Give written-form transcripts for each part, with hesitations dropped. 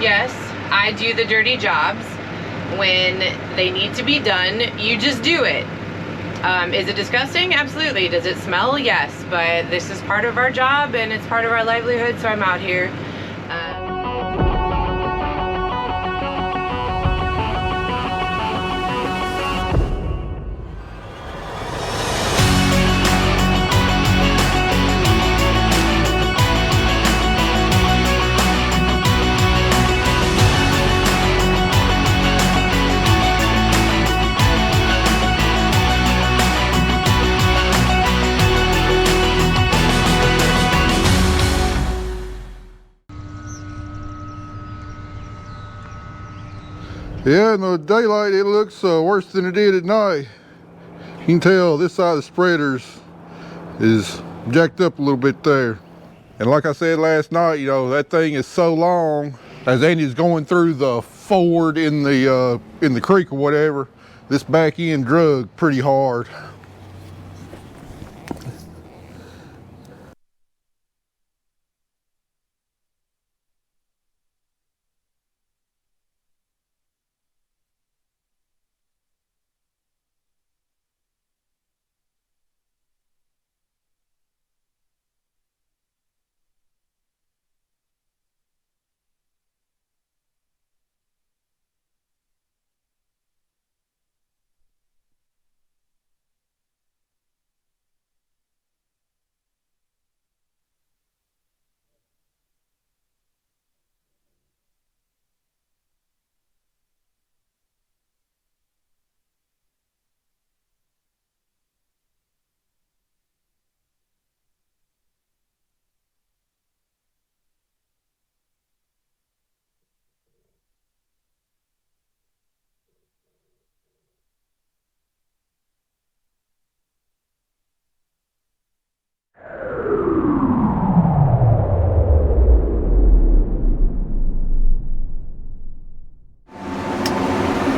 Yes, I do the dirty jobs. When they need to be done, you just do it. Is it disgusting? Absolutely. Does it smell? Yes, but this is part of our job and it's part of our livelihood, so I'm out here. Yeah, in the daylight it looks worse than it did at night. You can tell this side of the spreaders is jacked up a little bit there. And like I said last night, you know, that thing is so long. As Andy's going through the ford in the creek or whatever, this back end drug pretty hard.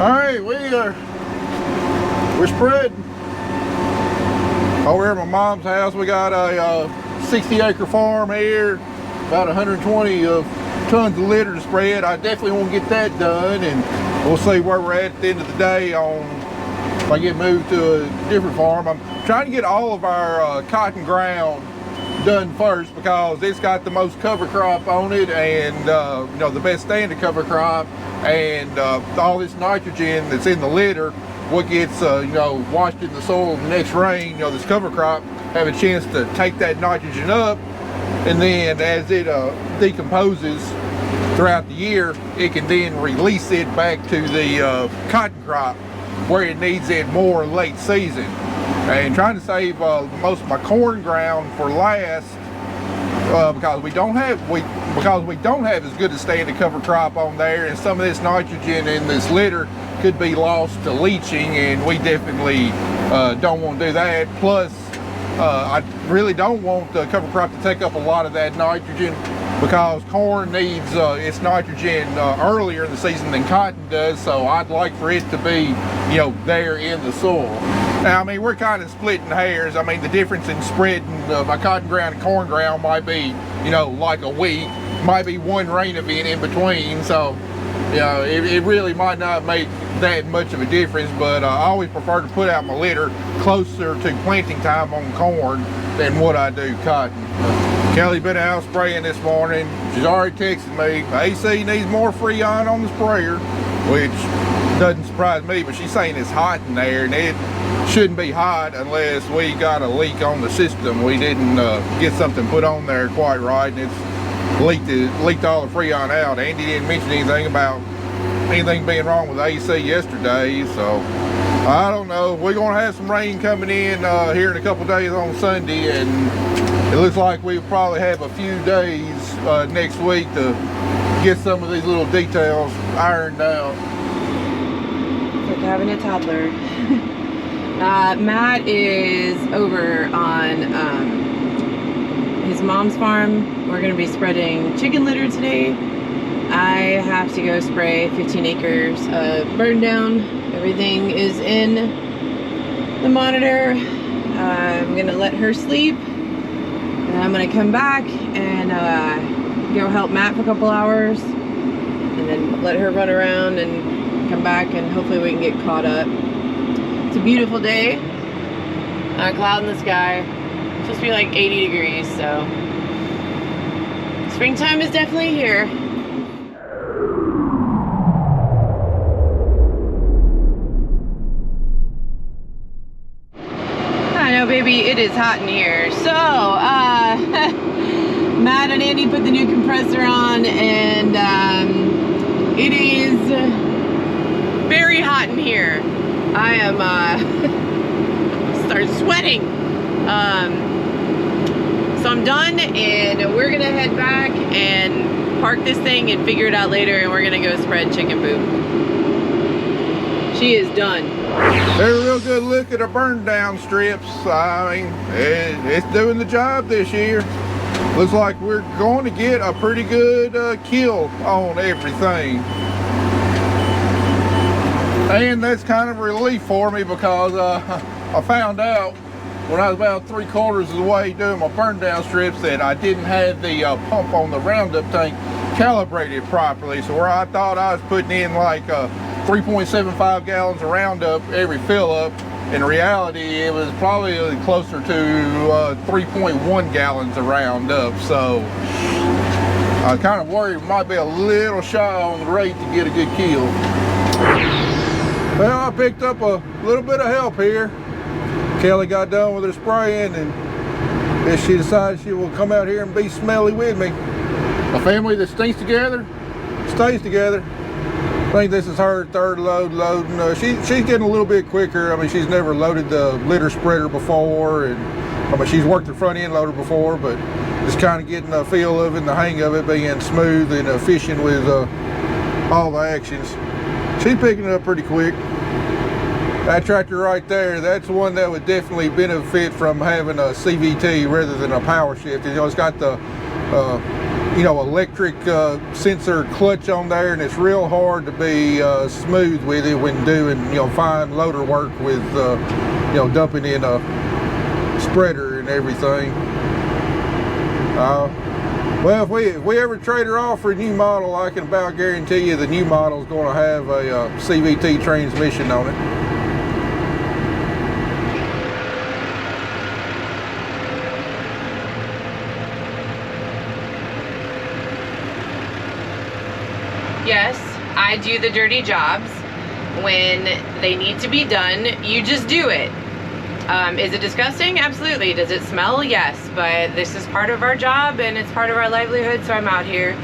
Alright, we're spreading. Over here at my mom's house, we got a 60-acre farm here, about 120 tons of litter to spread. I definitely want to get that done, and we'll see where we're at the end of the day on if I get moved to a different farm. I'm trying to get all of our cotton ground done first because it's got the most cover crop on it, and you know, the best standard cover crop, and all this nitrogen that's in the litter, what gets you know, washed in the soil in the next rain, you know, this cover crop have a chance to take that nitrogen up, and then as it decomposes throughout the year, it can then release it back to the cotton crop where it needs it more late season. And trying to save most of my corn ground for last, because we don't have as good a standard cover crop on there, and some of this nitrogen in this litter could be lost to leaching, and we definitely don't want to do that. Plus, I really don't want the cover crop to take up a lot of that nitrogen, because corn needs its nitrogen earlier in the season than cotton does, so I'd like for it to be, you know, there in the soil. Now, I mean, we're kind of splitting hairs. I mean, the difference in spreading my cotton ground and corn ground might be, you know, like a week, might be one rain event in between, so, you know, it really might not make that much of a difference, but I always prefer to put out my litter closer to planting time on corn than what I do cotton. Kelly's been out spraying this morning. She's already texted me, AC needs more Freon on the sprayer, which doesn't surprise me, but she's saying it's hot in there, and it shouldn't be hot unless we got a leak on the system. We didn't get something put on there quite right, and it's leaked all the Freon out. Andy didn't mention anything about anything being wrong with AC yesterday, so I don't know. We're going to have some rain coming in here in a couple days on Sunday, and it looks like we'll probably have a few days next week to get some of these little details ironed out. It's like having a toddler. Matt is over on his mom's farm. We're going to be spreading chicken litter today. I have to go spray 15 acres of burn down. Everything is in the monitor. I'm going to let her sleep. And I'm going to come back and go help Matt for a couple hours. And and then let her run around and come back, and hopefully we can get caught up. It's a beautiful day. Cloud in the sky. It's supposed to be like 80 degrees, so springtime is definitely here. I know, baby, it is hot in here. So, Matt and Andy put the new compressor on, and it is very hot in here. I am start sweating. So I'm done, and we're gonna head back and park this thing and figure it out later, and we're gonna go spread chicken poop. She is done. They're a real good look at the burn down strips. I mean, it's doing the job this year. Looks like we're going to get a pretty good kill on everything. And that's kind of a relief for me, because I found out when I was about 3/4 of the way doing my burn down strips that I didn't have the pump on the Roundup tank calibrated properly. So where I thought I was putting in like 3.75 gallons of Roundup every fill up, in reality it was probably closer to 3.1 gallons of Roundup. So I was kind of worried we might be a little shy on the rate to get a good kill. Well, I picked up a little bit of help here. Kelly got done with her spraying, and then she decided she will come out here and be smelly with me. A family that stinks together stays together. I think this is her third load loading. She's getting a little bit quicker. I mean, she's never loaded the litter spreader before, and I mean, she's worked the front end loader before, but just kind of getting the feel of it and the hang of it, being smooth and efficient with all the actions. She's picking it up pretty quick. That tractor right there, that's the one that would definitely benefit from having a CVT rather than a power shift. You know, it's got the you know, electric sensor clutch on there, and it's real hard to be smooth with it when doing, you know, fine loader work with you know, dumping in a spreader and everything. Well, if we ever trade her off for a new model, I can about guarantee you the new model is going to have a CVT transmission on it. Yes, I do the dirty jobs. When they need to be done, you just do it. Is it disgusting? Absolutely. Does it smell? Yes, but this is part of our job and it's part of our livelihood, so I'm out here.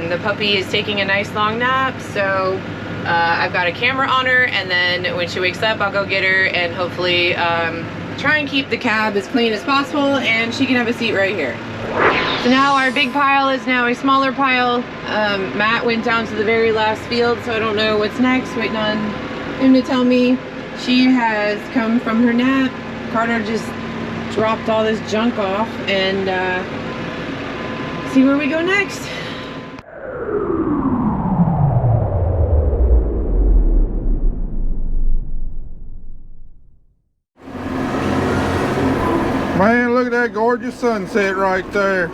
The puppy is taking a nice long nap, so I've got a camera on her, and then when she wakes up, I'll go get her and hopefully try and keep the cab as clean as possible, and she can have a seat right here. So now our big pile is now a smaller pile. Matt went down to the very last field, so I don't know what's next. Waiting on him to tell me. She has come from her nap. Carter just dropped all this junk off, and see where we go next. Man, look at that gorgeous sunset right there.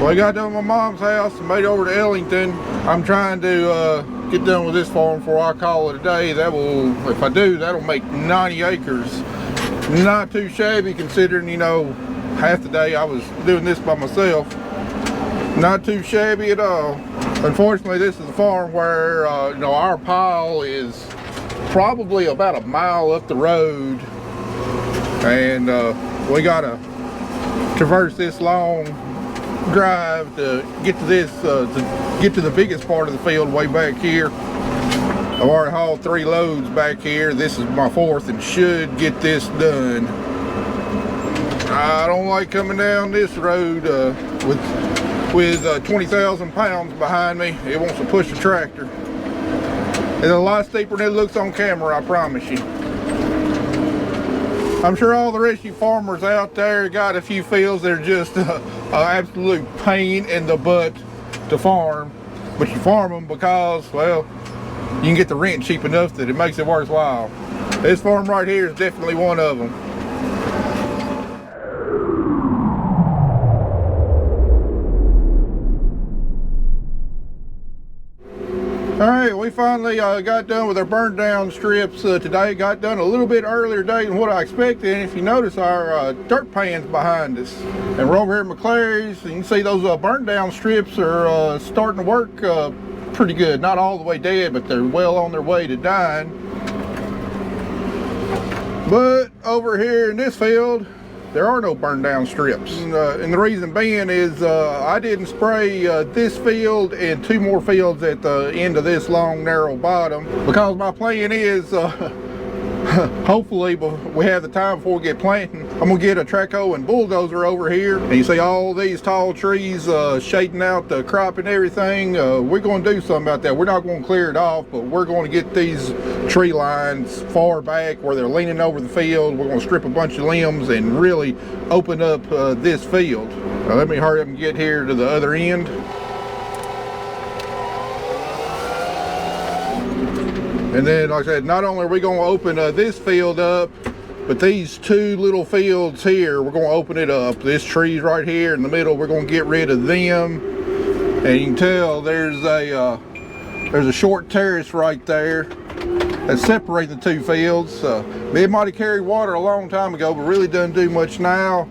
Well, I got done with my mom's house and made over to Ellington. I'm trying to get done with this farm before I call it a day. That will, if I do, that'll make 90 acres. Not too shabby considering, you know, half the day I was doing this by myself. Not too shabby at all. Unfortunately, this is a farm where, you know, our pile is probably about a mile up the road. And we gotta traverse this long drive to get to this, to get to the biggest part of the field way back here. I've already hauled 3 loads back here. This is my 4th and should get this done. I don't like coming down this road with 20,000 pounds behind me. It wants to push the tractor. It's a lot steeper than it looks on camera, I promise you. I'm sure all the rest of you farmers out there got a few fields that are just an absolute pain in the butt to farm. But you farm them because, well, you can get the rent cheap enough that it makes it worthwhile. This farm right here is definitely one of them. All right, we finally got done with our burn down strips today. Got done a little bit earlier day than what I expected. And if you notice, our dirt pan's behind us. And we're over here at McClary's, and you can see those burn down strips are starting to work pretty good. Not all the way dead, but they're well on their way to dying. But over here in this field, there are no burn down strips. And the reason being is I didn't spray this field and 2 more fields at the end of this long narrow bottom, because my plan is hopefully we have the time before we get planting, I'm gonna get a trackhoe and bulldozer over here, and you see all these tall trees shading out the crop and everything. We're gonna do something about that. We're not gonna clear it off, but we're gonna get these tree lines far back where they're leaning over the field. We're gonna strip a bunch of limbs and really open up this field. Let me hurry up and get here to the other end. And then, like I said, not only are we going to open this field up, but these 2 little fields here, we're going to open it up. This tree's right here in the middle, we're going to get rid of them. And you can tell there's a short terrace right there that's separating the 2 fields. It might have carried water a long time ago, but really doesn't do much now.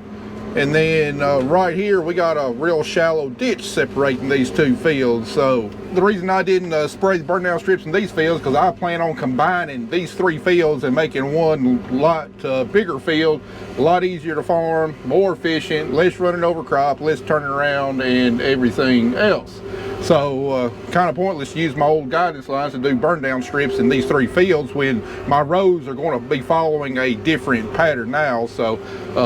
And then right here, we got a real shallow ditch separating these 2 fields. So the reason I didn't spray the burn down strips in these fields, because I plan on combining these 3 fields and making one lot bigger field, a lot easier to farm, more efficient, less running over crop, less turning around and everything else. So kind of pointless to use my old guidance lines to do burn down strips in these 3 fields when my rows are going to be following a different pattern now. So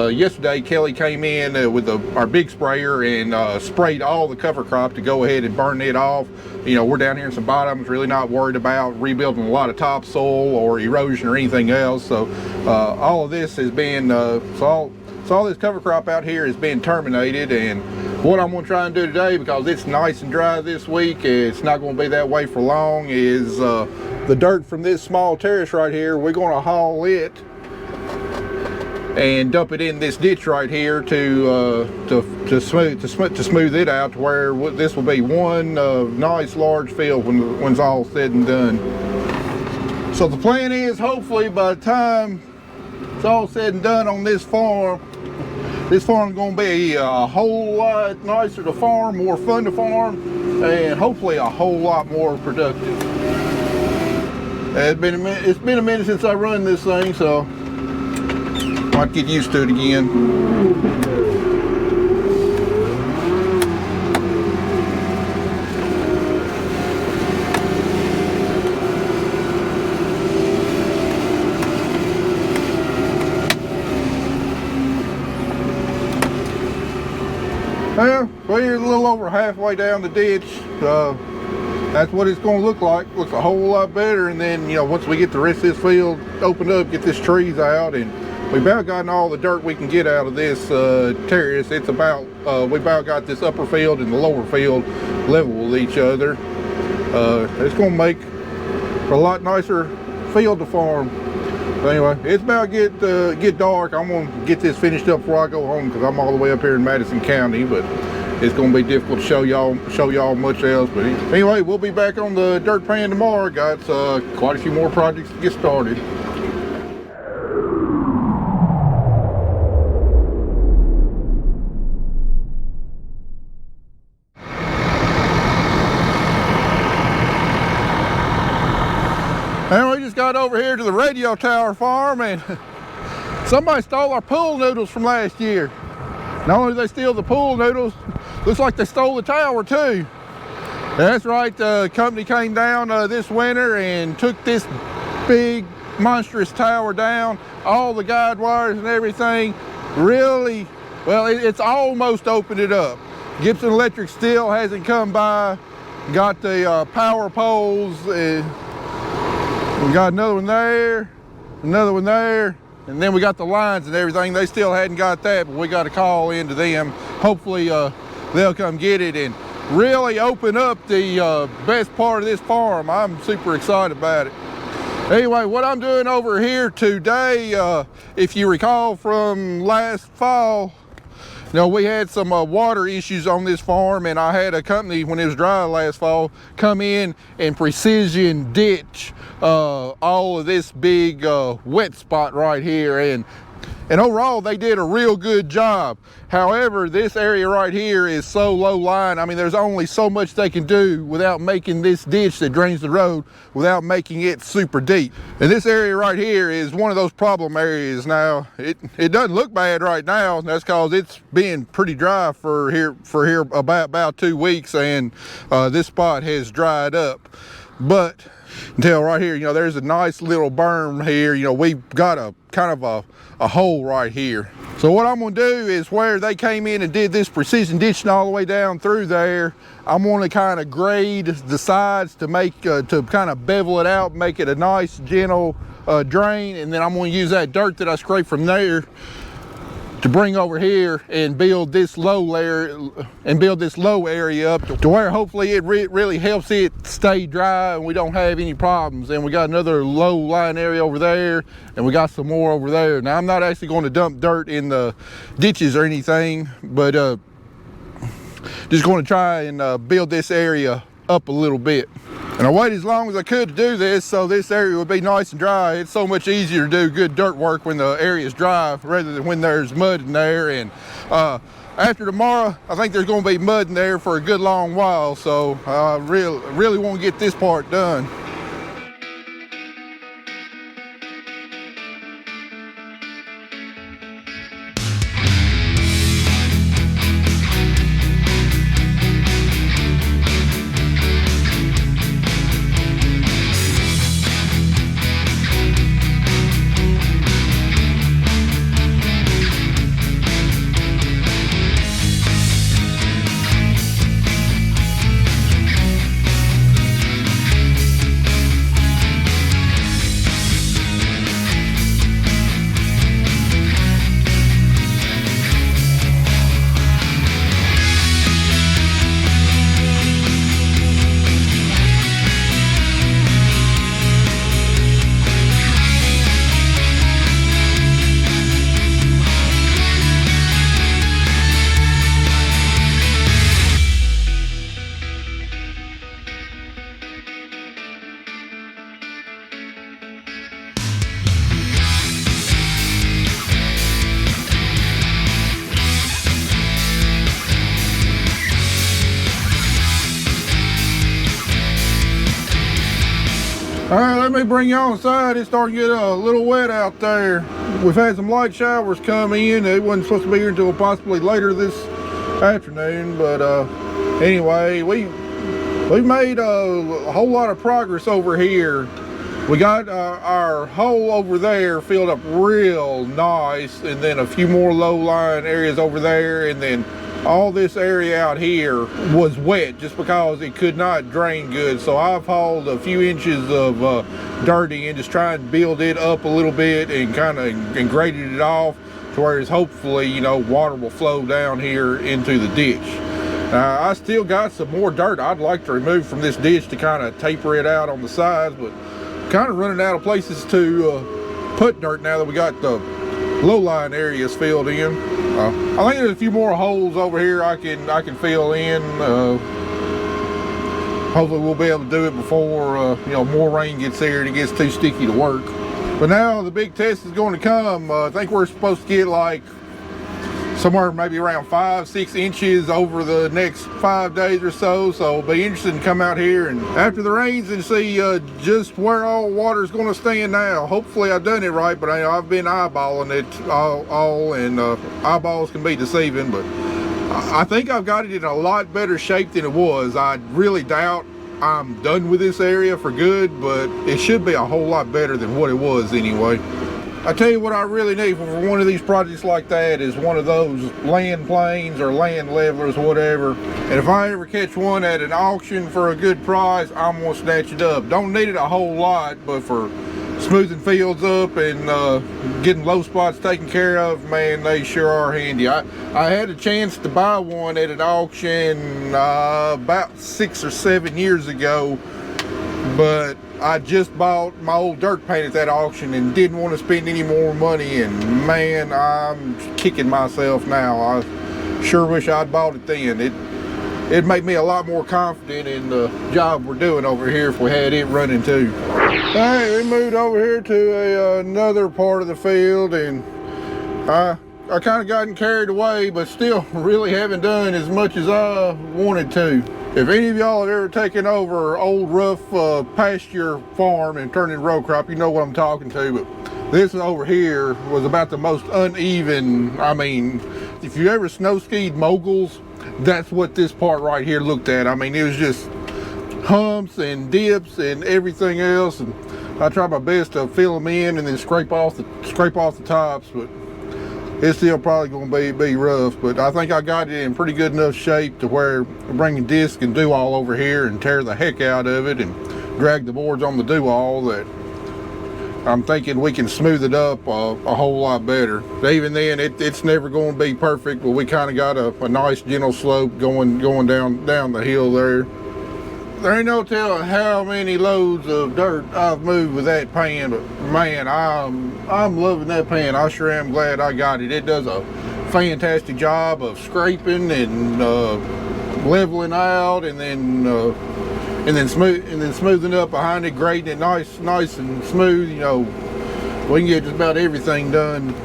yesterday Kelly came in with our big sprayer and sprayed all the cover crop to go ahead and burn it off. You know, we're down here in some bottoms, really not worried about rebuilding a lot of topsoil or erosion or anything else. So all of this has been, so all this cover crop out here has been terminated. And what I'm going to try and do today, because it's nice and dry this week, it's not going to be that way for long, is the dirt from this small terrace right here, we're going to haul it and dump it in this ditch right here to smooth it out to where this will be one nice large field when it's all said and done. So the plan is, hopefully by the time it's all said and done on this farm's going to be a whole lot nicer to farm, more fun to farm, and hopefully a whole lot more productive. It's been a minute since I run this thing, so I might get used to it again. Well, we're a little over halfway down the ditch. That's what it's going to look like. Looks a whole lot better. And then, you know, once we get the rest of this field opened up, get this trees out, and we've about gotten all the dirt we can get out of this terrace. It's about, we've about got this upper field and the lower field level with each other. It's going to make for a lot nicer field to farm. So anyway, it's about to get dark. I'm going to get this finished up before I go home, because I'm all the way up here in Madison County, but it's going to be difficult to show y'all much else. But anyway, we'll be back on the dirt pan tomorrow. Got quite a few more projects to get started. And we just got over here to the radio tower farm, and somebody stole our pool noodles from last year. Not only did they steal the pool noodles, looks like they stole the tower too. That's right, the company came down this winter and took this big monstrous tower down, all the guide wires and everything. Really, well, it's almost opened it up. Gibson Electric still hasn't come by. Got the power poles. We got another one there, another one there, and then we got the lines and everything. They still hadn't got that, but we got a call into them. Hopefully they'll come get it and really open up the best part of this farm. I'm super excited about it. Anyway, what I'm doing over here today, if you recall from last fall, You know, we had some water issues on this farm, and I had a company, when it was dry last fall, come in and precision ditch all of this big wet spot right here, and overall they did a real good job. However, this area right here is so low lying. I mean, there's only so much they can do without making this ditch that drains the road, without making it super deep. And this area right here is one of those problem areas. Now it doesn't look bad right now. That's because it's been pretty dry for here about 2 weeks, and this spot has dried up. But until right here, you know, there's a nice little berm here. You know, we've got a kind of a hole right here. So what I'm gonna do is, where they came in and did this precision ditching all the way down through there, I'm gonna kind of grade the sides to make to kind of bevel it out, make it a nice gentle drain, and then I'm gonna use that dirt that I scraped from there to bring over here and build this low layer and build this low area up to where hopefully it really helps it stay dry and we don't have any problems. And we got another low lying area over there, and we got some more over there. Now, I'm not actually going to dump dirt in the ditches or anything, but just going to try and build this area up a little bit. And I waited as long as I could to do this, so this area would be nice and dry. It's so much easier to do good dirt work when the area is dry rather than when there's mud in there. And after tomorrow, I think there's going to be mud in there for a good long while, so I really want to get this part done. All right, let me bring you on inside. It's starting to get a little wet out there. We've had some light showers come in. They wasn't supposed to be here until possibly later this afternoon, but anyway, we've made a whole lot of progress over here. We got our hole over there filled up real nice, and then a few more low-lying areas over there, and then all this area out here was wet just because it could not drain good. So I've hauled a few inches of dirt in, just trying to build it up a little bit and kind of graded it off to where it's hopefully, you know, water will flow down here into the ditch. I still got some more dirt I'd like to remove from this ditch to kind of taper it out on the sides, but kind of running out of places to put dirt now that we got the low-lying areas filled in. I think there's a few more holes over here I can fill in. Hopefully we'll be able to do it before you know, more rain gets here and it gets too sticky to work. But now the big test is going to come. I think we're supposed to get like somewhere maybe around 5-6 inches over the next 5 days or so. So it'll be interesting to come out here and after the rains and see just where all water is going to stand now. Hopefully I've done it right, but I've been eyeballing it all and eyeballs can be deceiving, but I think I've got it in a lot better shape than it was. I really doubt I'm done with this area for good, but it should be a whole lot better than what it was anyway. I tell you what I really need for one of these projects like that is one of those land planes or land levelers, whatever. And if I ever catch one at an auction for a good price, I'm gonna snatch it up. Don't need it a whole lot, but for smoothing fields up and getting low spots taken care of, man, they sure are handy. I had a chance to buy one at an auction about 6 or 7 years ago, but I just bought my old dirt paint at that auction and didn't want to spend any more money, and man, I'm kicking myself now. I sure wish I'd bought it then. It'd make me a lot more confident in the job we're doing over here if we had it running too. Alright, we moved over here to another part of the field, and I kind of gotten carried away, but still really haven't done as much as I wanted to. If any of y'all have ever taken over old rough pasture farm and turned it row crop, you know what I'm talking to. But this over here was about the most uneven. I mean, if you ever snow skied moguls, that's what this part right here looked at. I mean, it was just humps and dips and everything else, and I tried my best to fill them in and then scrape off the tops, but it's still probably going to be rough. But I think I got it in pretty good enough shape to where bringing disc and do-all over here and tear the heck out of it and drag the boards on the do-all, that I'm thinking we can smooth it up a whole lot better. Even then, it's never going to be perfect, but we kind of got a nice gentle slope going down the hill there. There ain't no telling how many loads of dirt I've moved with that pan, but man, I'm loving that pan. I sure am glad I got it. It does a fantastic job of scraping and leveling out, and then smoothing up behind it, grading it nice and smooth. You know, we can get just about everything done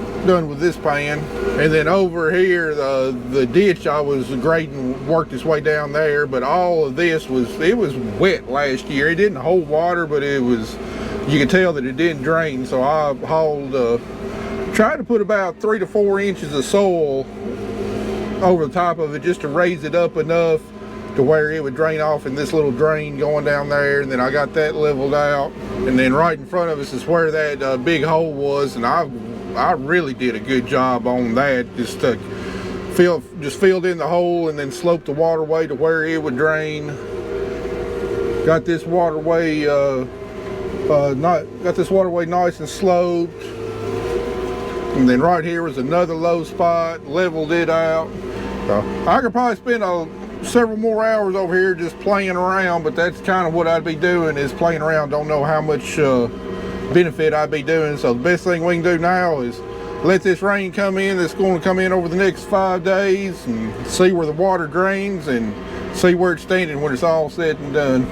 with this pan. And then over here, the ditch I was grading worked its way down there, but all of this was wet last year. It didn't hold water, but you could tell that it didn't drain. So I tried to put about 3 to 4 inches of soil over the top of it just to raise it up enough to where it would drain off in this little drain going down there. And then I got that leveled out, and then right in front of us is where that big hole was, and I really did a good job on that. Just filled in the hole and then sloped the waterway to where it would drain. Got this waterway nice and sloped. And then right here was another low spot, leveled it out. I could probably spend several more hours over here just playing around, but that's kind of what I'd be doing, is playing around. Don't know how much benefit I'd be doing. So the best thing we can do now is let this rain come in. That's going to come in over the next 5 days, and see where the water drains and see where it's standing when it's all said and done.